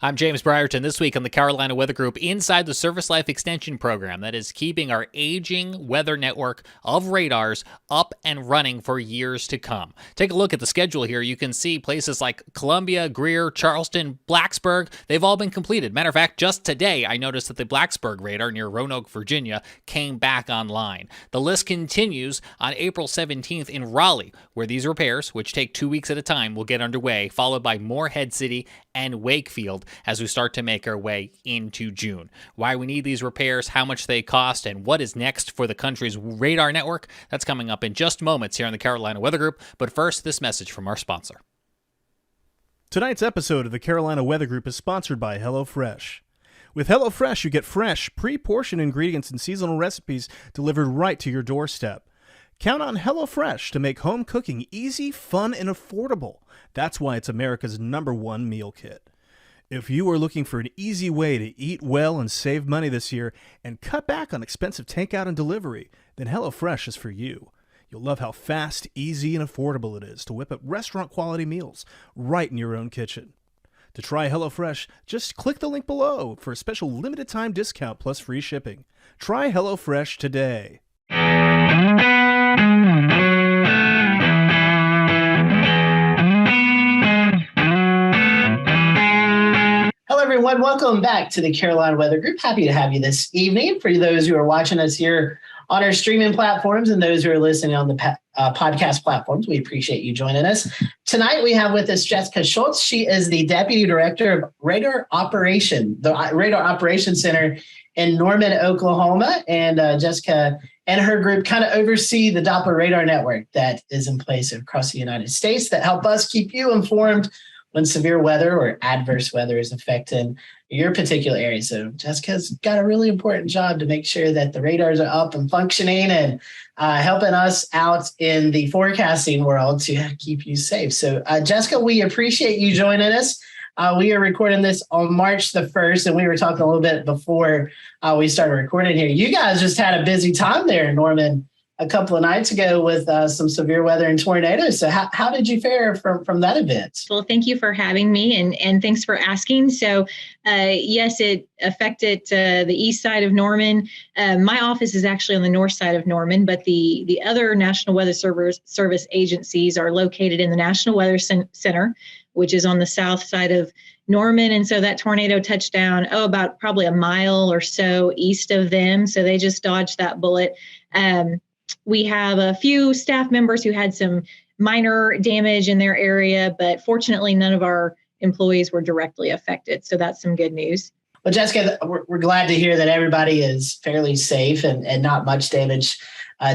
I'm James Brierton. This week on the Carolina Weather Group, inside the Service Life Extension Program that is keeping our aging weather network of radars up and running for years to come. Take a look at the schedule here. You can see places like Columbia, Greer, Charleston, Blacksburg. They've all been completed. Matter of fact, just today, I noticed that the Blacksburg radar near Roanoke, Virginia, came back online. The list continues on April 17th in Raleigh, where these repairs, which take 2 weeks at a time, will get underway, followed by Morehead City and Wakefield as we start to make our way into June. Why we need these repairs, how much they cost, and what is next for the country's radar network, that's coming up in just moments here on the Carolina Weather Group. But first, this message from our sponsor. Tonight's episode of the Carolina Weather Group is sponsored by HelloFresh. With HelloFresh, you get fresh, pre-portioned ingredients and seasonal recipes delivered right to your doorstep. Count on HelloFresh to make home cooking easy, fun, and affordable. That's why it's America's #1 meal kit. If you are looking for an easy way to eat well and save money this year and cut back on expensive takeout and delivery, then HelloFresh is for you. You'll love how fast, easy, and affordable it is to whip up restaurant-quality meals right in your own kitchen. To try HelloFresh, just click the link below for a special limited-time discount plus free shipping. Try HelloFresh today. Hello, everyone. Welcome back to the Carolina Weather Group. Happy to have you this evening. For those who are watching us here on our streaming platforms and those who are listening on the podcast platforms, we appreciate you joining us. Tonight, we have with us Jessica Schultz. She is the Deputy Director of Radar Operation, the Radar Operations Center in Norman, Oklahoma. And Jessica and her group kind of oversee the Doppler radar network that is in place across the United States that help us keep you informed when severe weather or adverse weather is affecting your particular area. So Jessica's got a really important job to make sure that the radars are up and functioning and helping us out in the forecasting world to keep you safe. So Jessica, we appreciate you joining us. We are recording this on March the 1st, and we were talking a little bit before we started recording here. You guys just had a busy time there in Norman a couple of nights ago with some severe weather and tornadoes. So how did you fare from that event? Well, thank you for having me, and thanks for asking. So yes, it affected the east side of Norman. My office is actually on the north side of Norman, but the other National Weather Service agencies are located in the National Weather Center, which is on the south side of Norman. And so that tornado touched down, about probably a mile or so east of them. So they just dodged that bullet. We have a few staff members who had some minor damage in their area, but fortunately, none of our employees were directly affected. So that's some good news. Well, Jessica, we're glad to hear that everybody is fairly safe and not much damage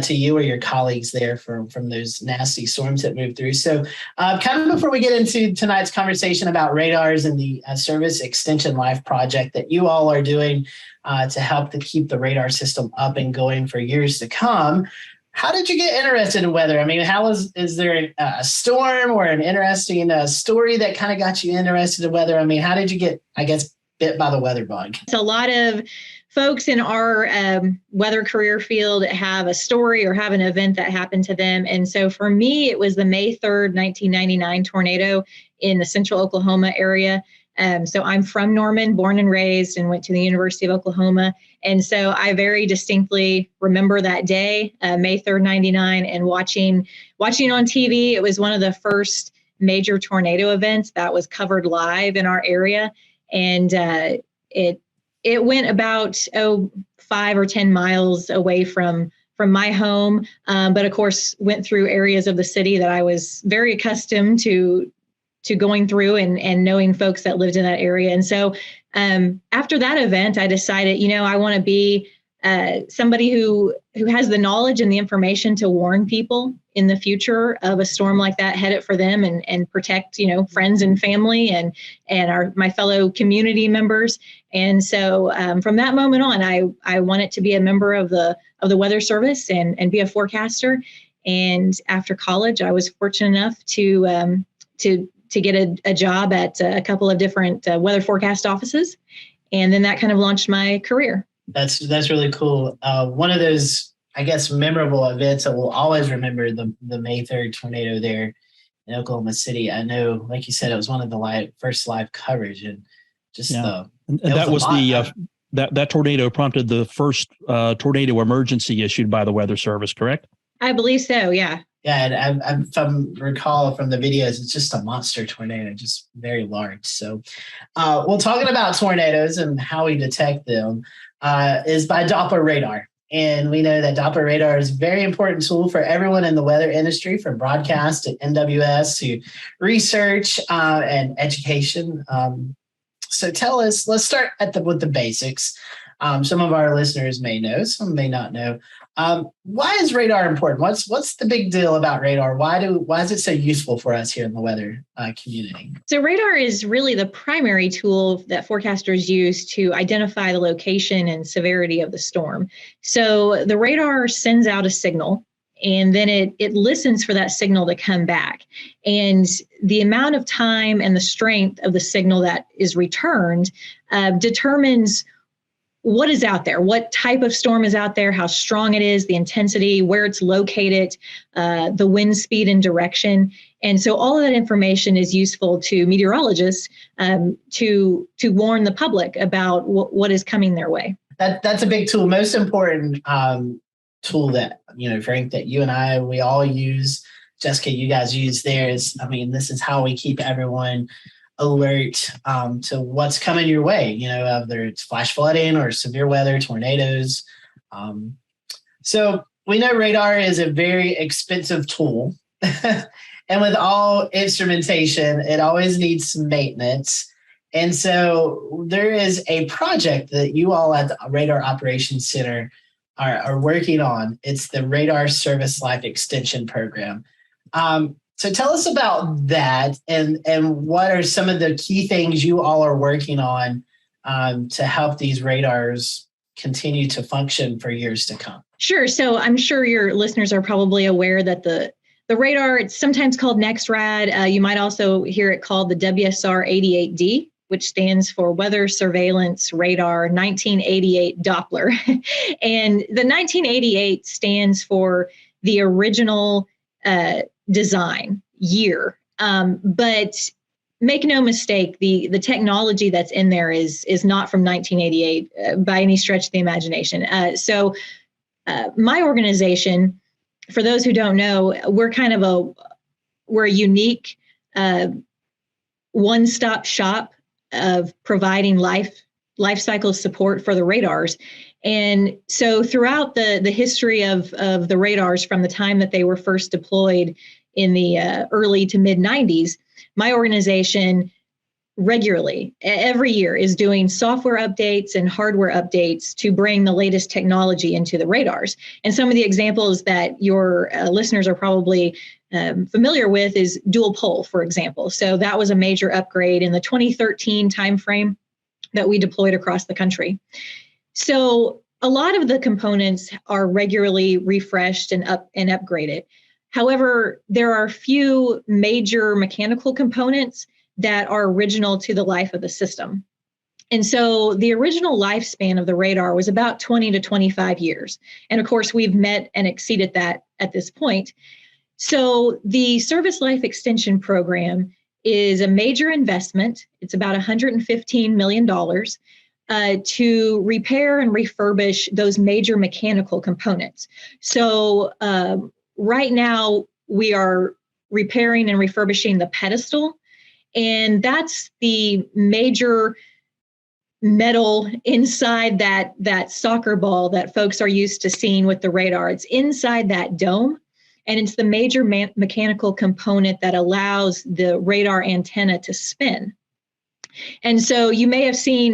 to you or your colleagues there from those nasty storms that moved through. So kind of before we get into tonight's conversation about radars and the Service Extension Life project that you all are doing to help to keep the radar system up and going for years to come, how did you get interested in weather? I mean, is there a storm or an interesting story that kind of got you interested in weather? I mean, how did you get, I guess, bit by the weather bug? It's a lot of folks in our weather career field have a story or have an event that happened to them. And so for me, it was the May 3rd, 1999 tornado in the central Oklahoma area. So I'm from Norman, born and raised, and went to the University of Oklahoma. And so I very distinctly remember that day, May 3rd, 99, and watching on TV. It was one of the first major tornado events that was covered live in our area. And it went about 5 or 10 miles away from my home, but of course went through areas of the city that I was very accustomed to going through and knowing folks that lived in that area. And so after that event, I decided, I want to be somebody who has the knowledge and the information to warn people in the future of a storm like that headed for them and protect, friends and family and my fellow community members. And so from that moment on, I wanted to be a member of the Weather Service and be a forecaster. And after college, I was fortunate enough to get a job at a couple of different weather forecast offices. And then that kind of launched my career. That's really cool. One of those, I guess, memorable events that we'll always remember, the May 3rd tornado there in Oklahoma City. I know, like you said, it was one of the first live coverage. And just and that was that tornado prompted the first tornado emergency issued by the Weather Service, correct? I believe so. Yeah. Yeah, and if I recall from the videos, it's just a monster tornado, just very large. So, well, talking about tornadoes and how we detect them is by Doppler radar. And we know that Doppler radar is a very important tool for everyone in the weather industry, from broadcast to NWS to research and education. So tell us, let's start with the basics. Some of our listeners may know, some may not know. Why is radar important? What's the big deal about radar? Why is it so useful for us here in the weather community? So radar is really the primary tool that forecasters use to identify the location and severity of the storm. So the radar sends out a signal, and then it listens for that signal to come back. And the amount of time and the strength of the signal that is returned determines what is out there, what type of storm is out there, how strong it is, the intensity, where it's located, the wind speed and direction. And so all of that information is useful to meteorologists to warn the public about what is coming their way. That's a big tool. Most important tool that, Frank, that you and we all use. Jessica, you guys use theirs. This is how we keep everyone alert to what's coming your way, whether it's flash flooding or severe weather, tornadoes. So we know radar is a very expensive tool. And with all instrumentation, it always needs some maintenance. And so there is a project that you all at the Radar Operations Center are working on. It's the Radar Service Life Extension Program. So tell us about that, and what are some of the key things you all are working on to help these radars continue to function for years to come? Sure. So I'm sure your listeners are probably aware that the radar, it's sometimes called NEXRAD. You might also hear it called the WSR 88D, which stands for Weather Surveillance Radar 1988 Doppler. And the 1988 stands for the original design year. But make no mistake, the technology that's in there is not from 1988 by any stretch of the imagination. So my organization, for those who don't know, we're a unique one-stop shop of providing life cycle support for the radars. And so throughout the history of the radars, from the time that they were first deployed in the early to mid 90s, my organization regularly, every year, is doing software updates and hardware updates to bring the latest technology into the radars. And some of the examples that your listeners are probably familiar with is dual pole, for example. So that was a major upgrade in the 2013 timeframe that we deployed across the country. So a lot of the components are regularly refreshed and upgraded. However, there are a few major mechanical components that are original to the life of the system. And so the original lifespan of the radar was about 20 to 25 years. And of course, we've met and exceeded that at this point. So the Service Life Extension Program is a major investment. It's about $115 million to repair and refurbish those major mechanical components. So right now, we are repairing and refurbishing the pedestal, and that's the major metal inside that soccer ball that folks are used to seeing with the radar. It's inside that dome, and it's the major mechanical component that allows the radar antenna to spin. And so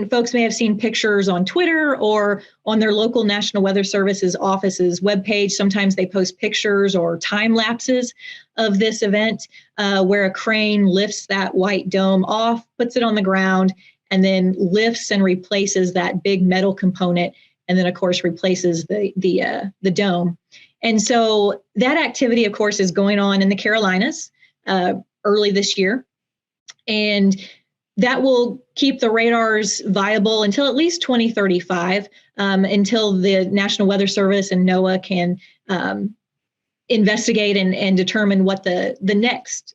folks may have seen pictures on Twitter or on their local National Weather Service's office's webpage. Sometimes they post pictures or time lapses of this event where a crane lifts that white dome off, puts it on the ground, and then lifts and replaces that big metal component, and then, of course, replaces the dome. And so that activity, of course, is going on in the Carolinas early this year. And that will keep the radars viable until at least 2035, until the National Weather Service and NOAA can investigate and determine what the next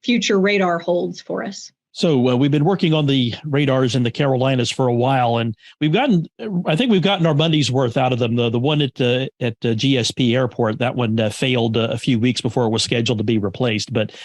future radar holds for us. So we've been working on the radars in the Carolinas for a while, and I think we've gotten our money's worth out of them. The one at GSP Airport, that one failed a few weeks before it was scheduled to be replaced. But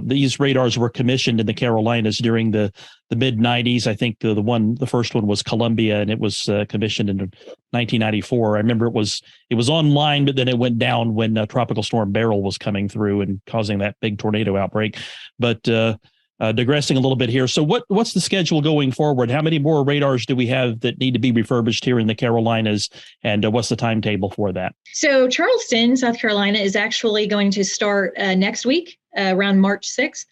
these radars were commissioned in the Carolinas during the mid '90s. I think the first one was Columbia, and it was commissioned in 1994. I remember it was online, but then it went down when Tropical Storm Beryl was coming through and causing that big tornado outbreak. But digressing a little bit here. So what's the schedule going forward? How many more radars do we have that need to be refurbished here in the Carolinas? And what's the timetable for that? So Charleston, South Carolina is actually going to start next week around March 6th.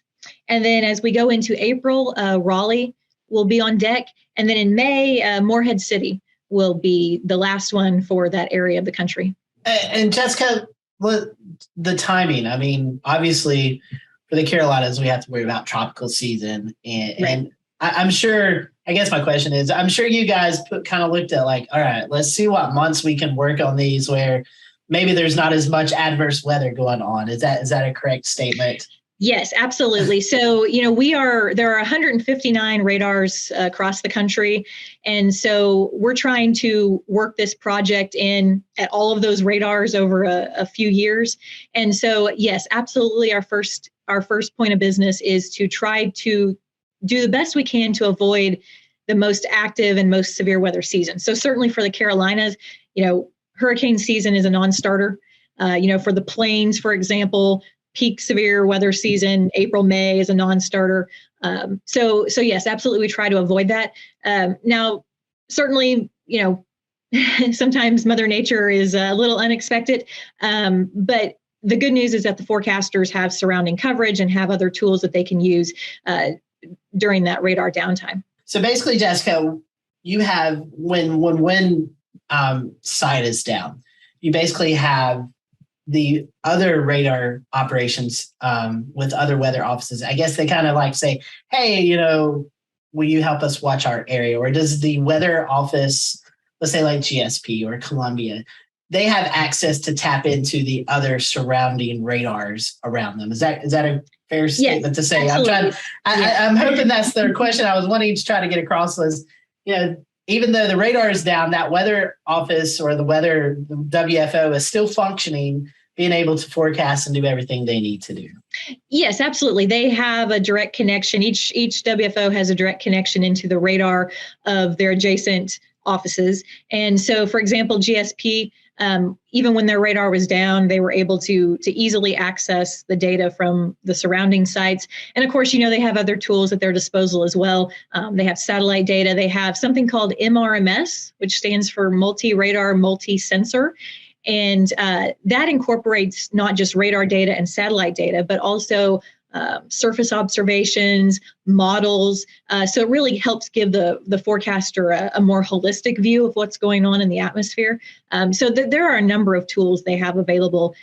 And then as we go into April, Raleigh will be on deck. And then in May, Morehead City will be the last one for that area of the country. And Jessica, the timing, I mean, obviously for the Carolinas, we have to worry about tropical season. And I'm sure, I guess my question is, I'm sure you guys kind of looked at like, all right, let's see what months we can work on these where maybe there's not as much adverse weather going on. Is that a correct statement? Yes, absolutely. So, there are 159 radars across the country. And so we're trying to work this project in at all of those radars over a few years. And so, yes, absolutely. Our first point of business is to try to do the best we can to avoid the most active and most severe weather season. So certainly for the Carolinas, hurricane season is a non-starter. For the plains, for example, peak severe weather season, April, May is a non-starter. So yes, absolutely. We try to avoid that. Now, certainly, sometimes Mother Nature is a little unexpected, but the good news is that the forecasters have surrounding coverage and have other tools that they can use during that radar downtime. So basically, Jessica, you have when one site is down, you basically have the other radar operations with other weather offices. I guess they kind of like say, hey, will you help us watch our area? Or does the weather office, let's say like GSP or Columbia, they have access to tap into the other surrounding radars around them? Is that a fair statement to say? Absolutely. I'm hoping that's the question I was wanting to try to get across was, even though the radar is down, that weather office or the WFO is still functioning, being able to forecast and do everything they need to do. Yes, absolutely. They have a direct connection. Each WFO has a direct connection into the radar of their adjacent offices. And so, for example, GSP, even when their radar was down, they were able to easily access the data from the surrounding sites. And of course, they have other tools at their disposal as well. They have satellite data. They have something called MRMS, which stands for multi-radar, multi-sensor. And that incorporates not just radar data and satellite data, but also surface observations, models. So it really helps give the forecaster a more holistic view of what's going on in the atmosphere. So there are a number of tools they have available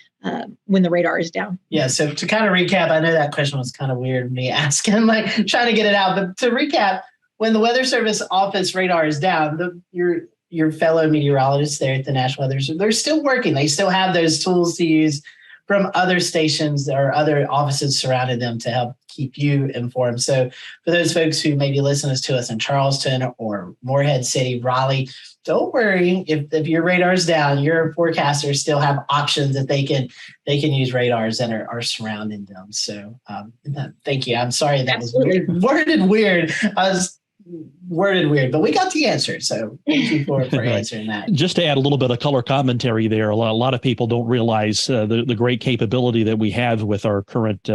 when the radar is down. Yeah, so to kind of recap, I know that question was kind of weird, me asking, like trying to get it out. But to recap, when the Weather Service office radar is down, your fellow meteorologists there at the National Weather Service, they're still working. They still have those tools to use from other stations or other offices surrounding them to help keep you informed. So for those folks who maybe listen to us in Charleston or Morehead City, Raleigh, don't worry. If your radar is down, your forecasters still have options that they can use radars that are surrounding them. So thank you. I'm sorry that Absolutely. was worded weird. I was worded weird, but we got the answer. So thank you for answering that. Just to add a little bit of color commentary there, a lot of people don't realize the great capability that we have with our current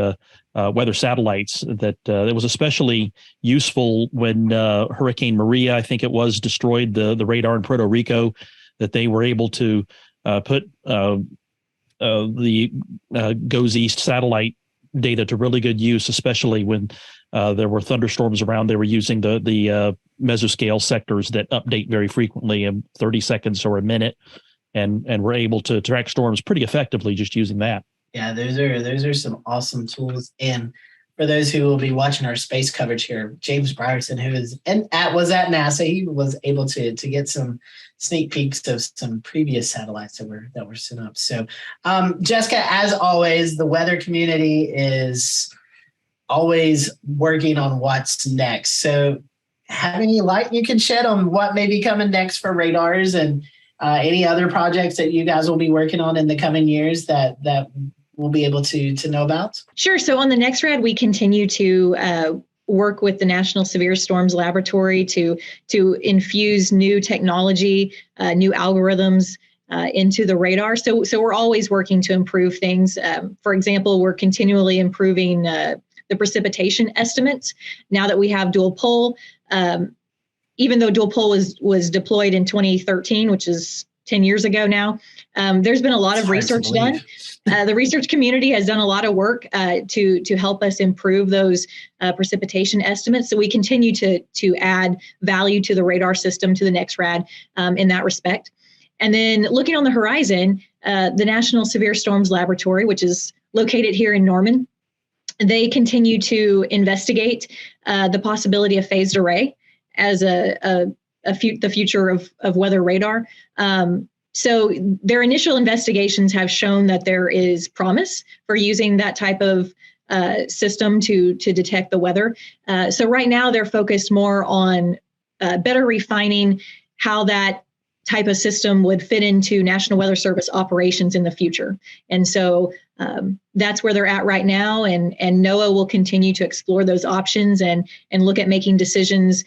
weather satellites. That was especially useful when Hurricane Maria, I think it was, destroyed the radar in Puerto Rico, that they were able to put the Goes East satellite data to really good use, especially when there were thunderstorms around. They were using the mesoscale sectors that update very frequently in 30 seconds or a minute, and we're able to track storms pretty effectively just using that. Yeah, those are some awesome tools. And for those who will be watching our space coverage here, James Brierson, who was at NASA, he was able to get some sneak peeks of some previous satellites that were sent up. So, Jessica, as always, the weather community is always working on what's next. So have any light you can shed on what may be coming next for radars and any other projects that you guys will be working on in the coming years that we'll be able to know about? Sure. So on the next rad, we continue to work with the National Severe Storms Laboratory to infuse new technology, new algorithms into the radar. So we're always working to improve things. For example, we're continually improving the precipitation estimates now that we have dual pole. Even though dual pole was deployed in 2013, which is 10 years ago now, there's been a lot of research done. The research community has done a lot of work to help us improve those precipitation estimates. So we continue to add value to the radar system to the next rad in that respect. And then looking on the horizon, the National Severe Storms Laboratory, which is located here in Norman, they continue to investigate the possibility of phased array as the future of weather radar. So their initial investigations have shown that there is promise for using that type of system to detect the weather. So right now they're focused more on better refining how that type of system would fit into National Weather Service operations in the future. And so that's where they're at right now. And NOAA will continue to explore those options and look at making decisions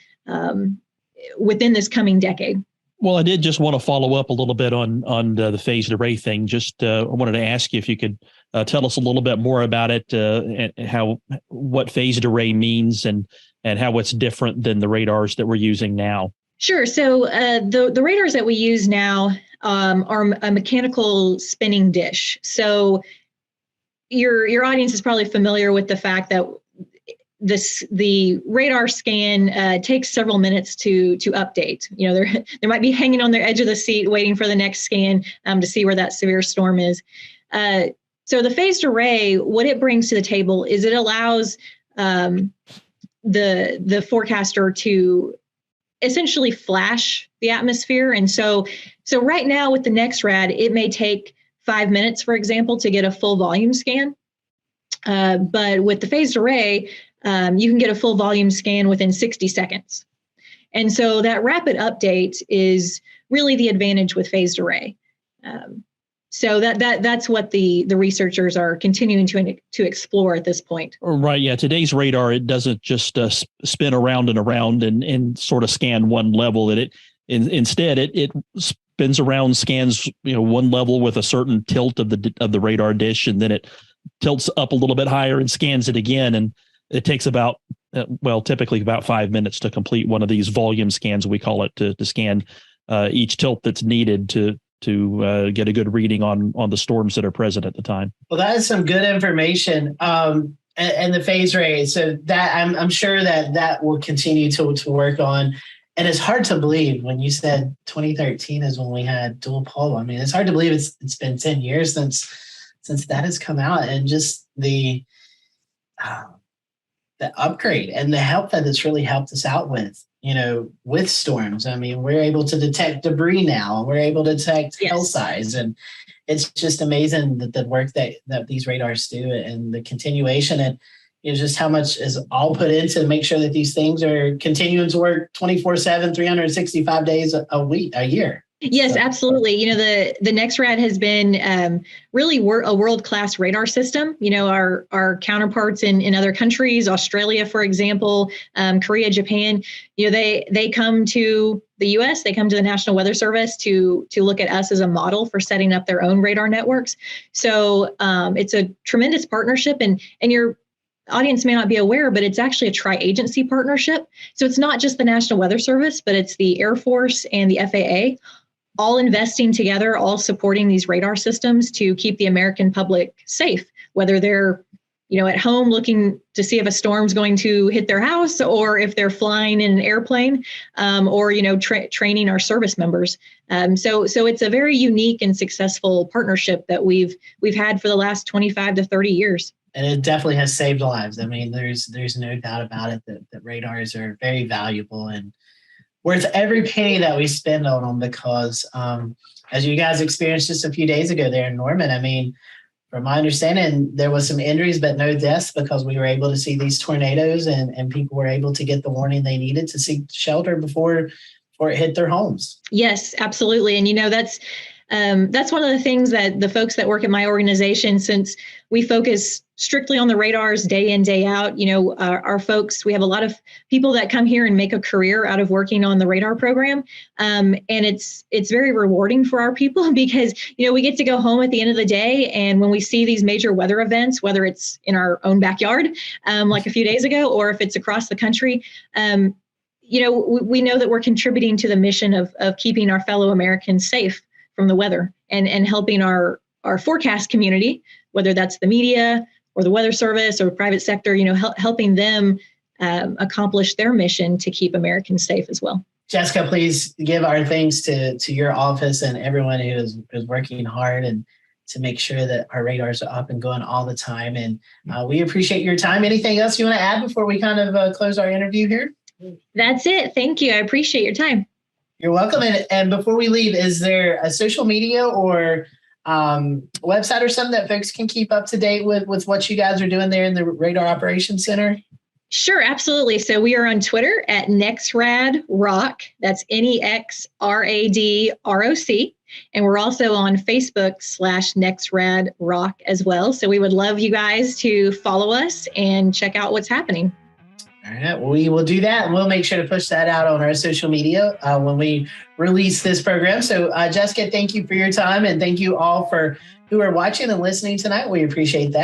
within this coming decade. Well, I did just want to follow up a little bit on the phased array thing. Just I wanted to ask you if you could tell us a little bit more about it, and what phased array means and how it's different than the radars that we're using now. Sure. So the radars that we use now are a mechanical spinning dish. So your audience is probably familiar with the fact that the radar scan takes several minutes to update. You know, they might be hanging on their edge of the seat waiting for the next scan to see where that severe storm is. So the phased array, what it brings to the table is it allows the forecaster to essentially flash the atmosphere. And so right now with the next rad, it may take 5 minutes, for example, to get a full volume scan. But with the phased array, you can get a full volume scan within 60 seconds. And so that rapid update is really the advantage with phased array. So that's what the researchers are continuing to explore at this point. Right. Yeah. Today's radar, it doesn't just spin around and around and sort of scan one level. Instead it spins around, scans one level with a certain tilt of the radar dish, and then it tilts up a little bit higher and scans it again. And it takes typically about 5 minutes to complete one of these volume scans, we call it, to scan each tilt that's needed to get a good reading on the storms that are present at the time. Well, that is some good information. And the phase array. So that I'm sure that will continue to work on. And it's hard to believe when you said 2013 is when we had dual pole. I mean, it's hard to believe it's been 10 years since that has come out, and just the upgrade and the help that it's really helped us out with storms. I mean, we're able to detect debris now. We're able to detect hail size, and it's just amazing that the work that these radars do and the continuation, and just how much is all put into make sure that these things are continuing to work 24/7, 365 days a year. Yes, absolutely. The next rad has been really a world-class radar system. Our counterparts in other countries, Australia, for example, Korea, Japan, they come to the U.S., they come to the National Weather Service to look at us as a model for setting up their own radar networks. So it's a tremendous partnership, and your audience may not be aware, but it's actually a tri-agency partnership. So it's not just the National Weather Service, but it's the Air Force and the FAA, all investing together, all supporting these radar systems to keep the American public safe, whether they're, at home looking to see if a storm's going to hit their house, or if they're flying in an airplane, or, training our service members. So it's a very unique and successful partnership that we've had for the last 25 to 30 years. And it definitely has saved lives. I mean, there's no doubt about it that radars are very valuable and worth every penny that we spend on them, because as you guys experienced just a few days ago there in Norman, I mean, From my understanding, there was some injuries, but no deaths because we were able to see these tornadoes and people were able to get the warning they needed to seek shelter before it hit their homes. Yes, absolutely. And, that's one of the things that the folks that work at my organization, since we focus strictly on the radars day in, day out, our folks, we have a lot of people that come here and make a career out of working on the radar program. And it's very rewarding for our people because, we get to go home at the end of the day. And when we see these major weather events, whether it's in our own backyard, like a few days ago, or if it's across the country, we know that we're contributing to the mission of keeping our fellow Americans safe from the weather and helping our forecast community, whether that's the media or the weather service or private sector, helping them accomplish their mission to keep Americans safe as well. Jessica, please give our thanks to your office and everyone who is working hard and to make sure that our radars are up and going all the time. And we appreciate your time. Anything else you want to add before we kind of close our interview here? That's it. Thank you. I appreciate your time. You're welcome. And before we leave, is there a social media or website or something that folks can keep up to date with what you guys are doing there in the Radar Operations Center? Sure, absolutely. So we are on Twitter at NexRadRock. That's NexRadRoc. And we're also on Facebook /NexRadRock as well. So we would love you guys to follow us and check out what's happening. All right, we will do that, and we'll make sure to push that out on our social media when we release this program. So, Jessica, thank you for your time, and thank you all who are watching and listening tonight. We appreciate that.